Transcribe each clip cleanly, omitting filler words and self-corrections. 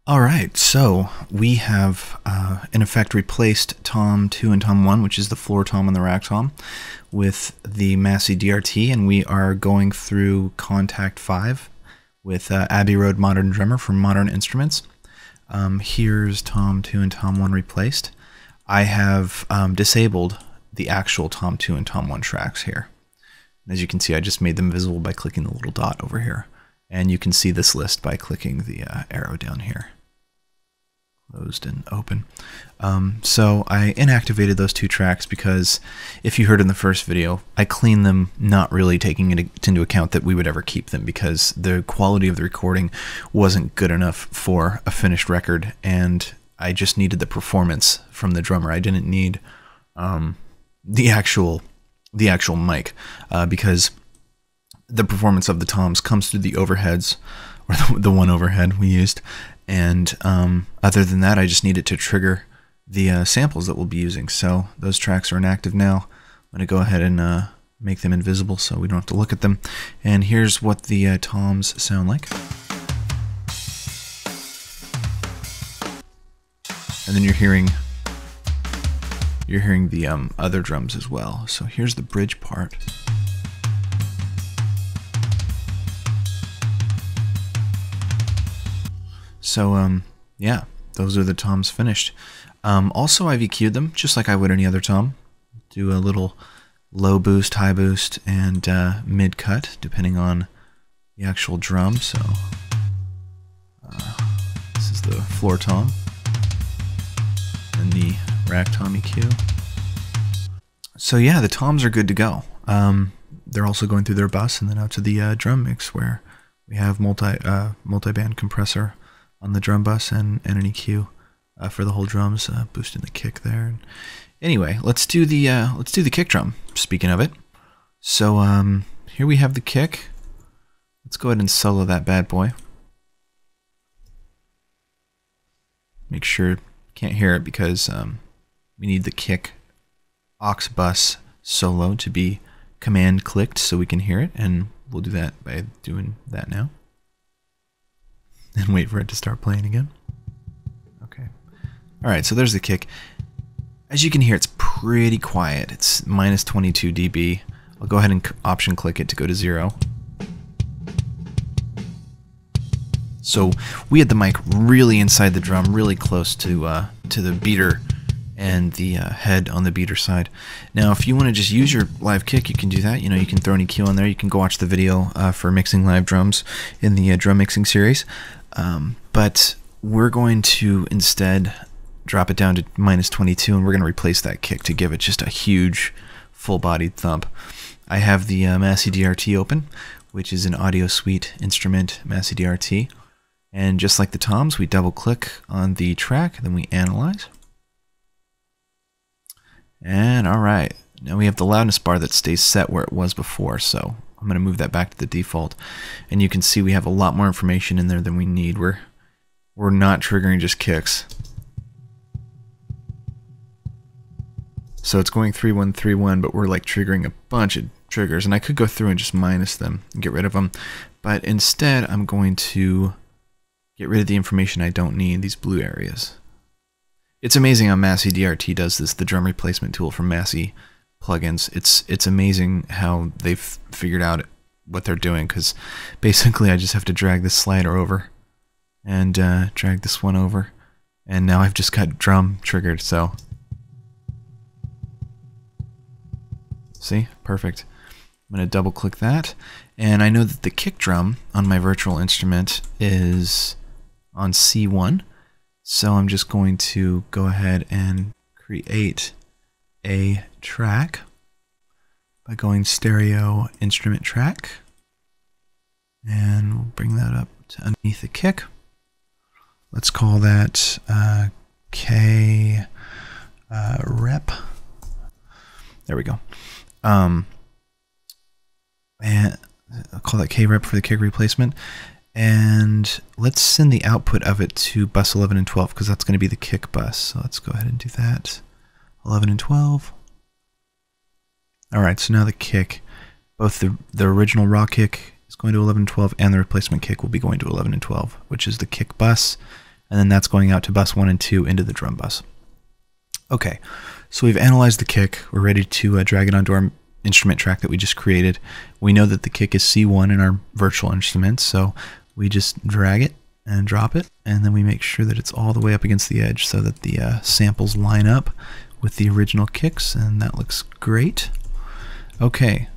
Alright, so we have in effect replaced Tom 2 and Tom 1, which is the floor tom and the rack tom, with the Massey DRT, and we are going through Contact 5 with Abbey Road Modern Drummer from Modern Instruments. Here's Tom 2 and Tom 1 replaced. I have disabled the actual Tom 2 and Tom 1 tracks here. As you can see, I just made them visible by clicking the little dot over here. And you can see this list by clicking the arrow down here. Closed and open. So I inactivated those two tracks because, if you heard in the first video, I cleaned them not really taking it into account that we would ever keep them because the quality of the recording wasn't good enough for a finished record, and I just needed the performance from the drummer. I didn't need the actual mic because the performance of the toms comes through the overheads, or the one overhead we used, and other than that I just needed to trigger the samples that we'll be using. So those tracks are inactive now. I'm going to go ahead and make them invisible so we don't have to look at them. And here's what the toms sound like. And then you're hearing the other drums as well. So here's the bridge part. So, yeah, those are the toms finished. Also, I've EQ'd them, just like I would any other tom. Do a little low boost, high boost, and mid cut, depending on the actual drum. So, this is the floor tom, and the rack tom EQ. So yeah, the toms are good to go. They're also going through their bus and then out to the drum mix, where we have multi-band compressor on the drum bus and an EQ for the whole drums, boosting the kick there. Anyway, let's do the kick drum. Speaking of it, so here we have the kick. Let's go ahead and solo that bad boy. Make sure you can't hear it because we need the kick aux bus solo to be command clicked so we can hear it, and we'll do that by doing that now. And wait for it to start playing again. Okay. Alright, so there's the kick. As you can hear, it's pretty quiet. It's minus 22 dB. I'll go ahead and option click it to go to 0. So we had the mic really inside the drum, really close to the beater and the head on the beater side. Now, if you want to just use your live kick, you can do that. You know, you can throw an EQ on there. You can go watch the video for mixing live drums in the drum mixing series. But we're going to instead drop it down to minus 22, and we're going to replace that kick to give it just a huge full-bodied thump. I have the Massey DRT open, which is an audio suite instrument, Massey DRT. And just like the toms, we double-click on the track, then we analyze. And alright, now we have the loudness bar that stays set where it was before, so I'm going to move that back to the default. And you can see we have a lot more information in there than we need. We're not triggering just kicks. So it's going 3-1-3-1, but we're like triggering a bunch of triggers. And I could go through and just minus them and get rid of them. But instead, I'm going to get rid of the information I don't need, these blue areas. It's amazing how Massey DRT does this, the drum replacement tool from Massey plugins. It's amazing how they've figured out what they're doing, because basically I just have to drag this slider over and drag this one over, and now I've just got drum triggered. So see, perfect. I'm going to double click that, and I know that the kick drum on my virtual instrument is on C1. So I'm just going to go ahead and create a track by going stereo instrument track, and we'll bring that up to underneath the kick. Let's call that K rep. There we go. And I'll call that K rep for the kick replacement. And let's send the output of it to bus 11 and 12, because that's going to be the kick bus. So let's go ahead and do that. 11 and 12. Alright, so now the kick, both the original raw kick is going to 11 and 12, and the replacement kick will be going to 11 and 12, which is the kick bus. and then that's going out to bus 1 and 2 into the drum bus. Okay, so we've analyzed the kick. We're ready to drag it onto our instrument track that we just created. We know that the kick is C1 in our virtual instrument, so we just drag it and drop it, and then we make sure that it's all the way up against the edge so that the samples line up with the original kicks, and that looks great. Okay,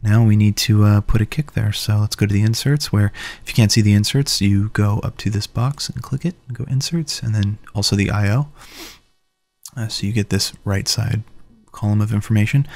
now we need to put a kick there, so let's go to the inserts, where if you can't see the inserts, you go up to this box and click it, and go inserts, and then also the I/O. So you get this right side column of information.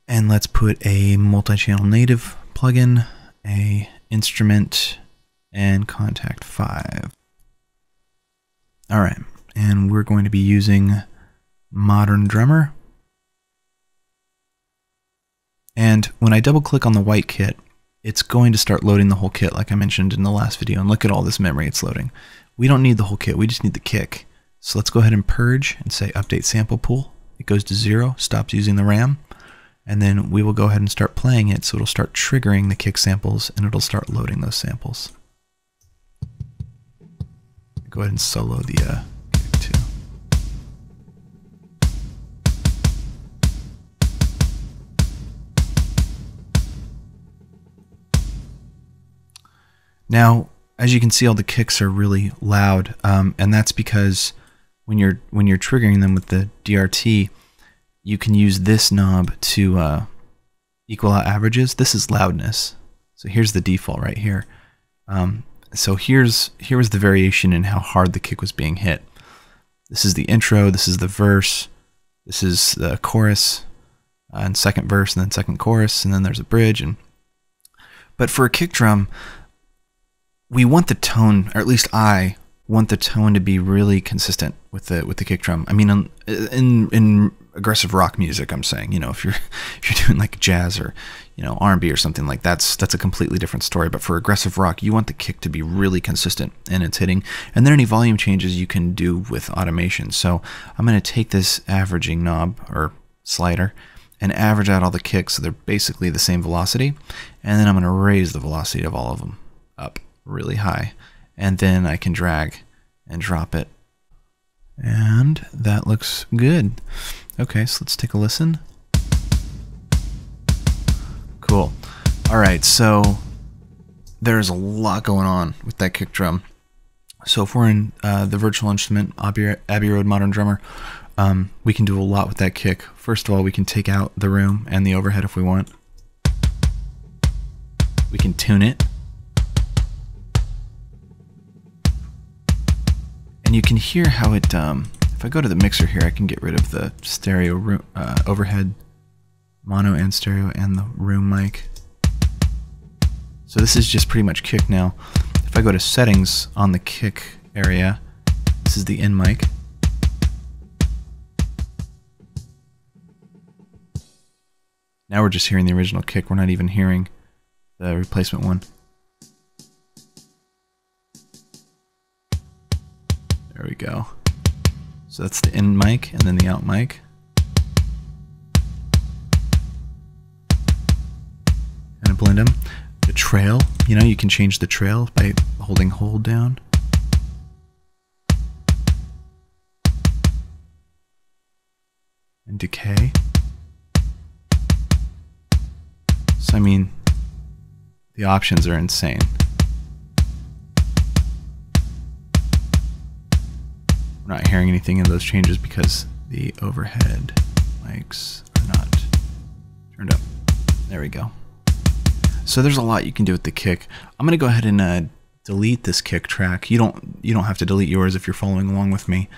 And let's put a multi-channel native plugin, a instrument, and contact 5. All right, and we're going to be using Modern Drummer. And when I double click on the white kit, it's going to start loading the whole kit like I mentioned in the last video. And look at all this memory it's loading. We don't need the whole kit, we just need the kick. So let's go ahead and purge and say update sample pool. It goes to 0, stops using the RAM. And then we will go ahead and start playing it, so it'll start triggering the kick samples and it'll start loading those samples. Go ahead and solo the kick too. Now, as you can see, all the kicks are really loud, and that's because when you're triggering them with the DRT, you can use this knob to equal out averages. This is loudness. So here's the default right here. So here was the variation in how hard the kick was being hit. This is the intro, this is the verse, this is the chorus, and second verse, and then second chorus, and then there's a bridge. But for a kick drum, we want the tone, or at least I want the tone to be really consistent with the kick drum. I mean, in aggressive rock music, I'm saying, you know, if you're doing like jazz or, you know, R&B or something like that's a completely different story. But for aggressive rock, you want the kick to be really consistent in its hitting, and then any volume changes you can do with automation. So I'm going to take this averaging knob or slider and average out all the kicks so they're basically the same velocity, and then I'm going to raise the velocity of all of them up really high, and then I can drag and drop it, and that looks good. Okay, so let's take a listen. Cool. Alright, so there's a lot going on with that kick drum. So if we're in the virtual instrument, Abbey Road Modern Drummer, we can do a lot with that kick. First of all, we can take out the room and the overhead if we want. We can tune it. And you can hear how it, if I go to the mixer here, I can get rid of the stereo room, overhead, mono and stereo, and the room mic. So this is just pretty much kick now. If I go to settings on the kick area, this is the in mic. Now we're just hearing the original kick. We're not even hearing the replacement one. There we go. So that's the in mic and then the out mic. Kind of blend them. The trail, you know, you can change the trail by holding hold down. And decay. So I mean, the options are insane. We're not hearing anything in those changes because the overhead mics are not turned up. There we go. So there's a lot you can do with the kick. I'm going to go ahead and delete this kick track. You don't have to delete yours if you're following along with me,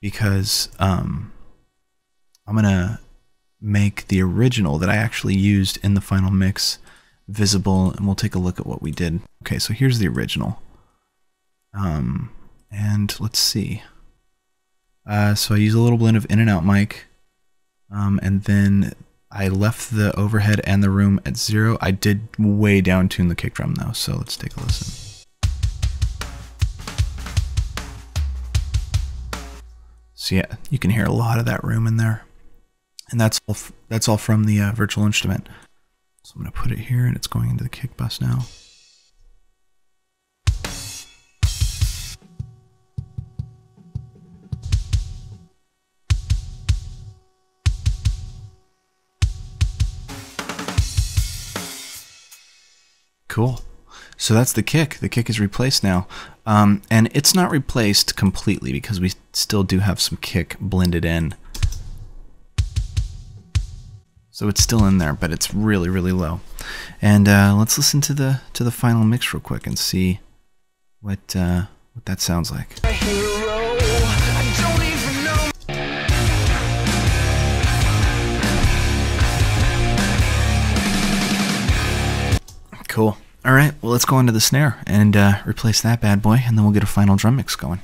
because I'm going to make the original that I actually used in the final mix visible, and we'll take a look at what we did. Okay, so here's the original. And let's see. So I use a little blend of in and out mic, and then I left the overhead and the room at 0. I did way down tune the kick drum though, so let's take a listen. So yeah, you can hear a lot of that room in there, and that's all from the virtual instrument. So I'm going to put it here, and it's going into the kick bus now. Cool. So that's the kick. The kick is replaced now. And it's not replaced completely because we still do have some kick blended in. So it's still in there, but it's really, really low. And let's listen to the final mix real quick and see what that sounds like. Cool. All right, well, let's go on to the snare and replace that bad boy, and then we'll get a final drum mix going.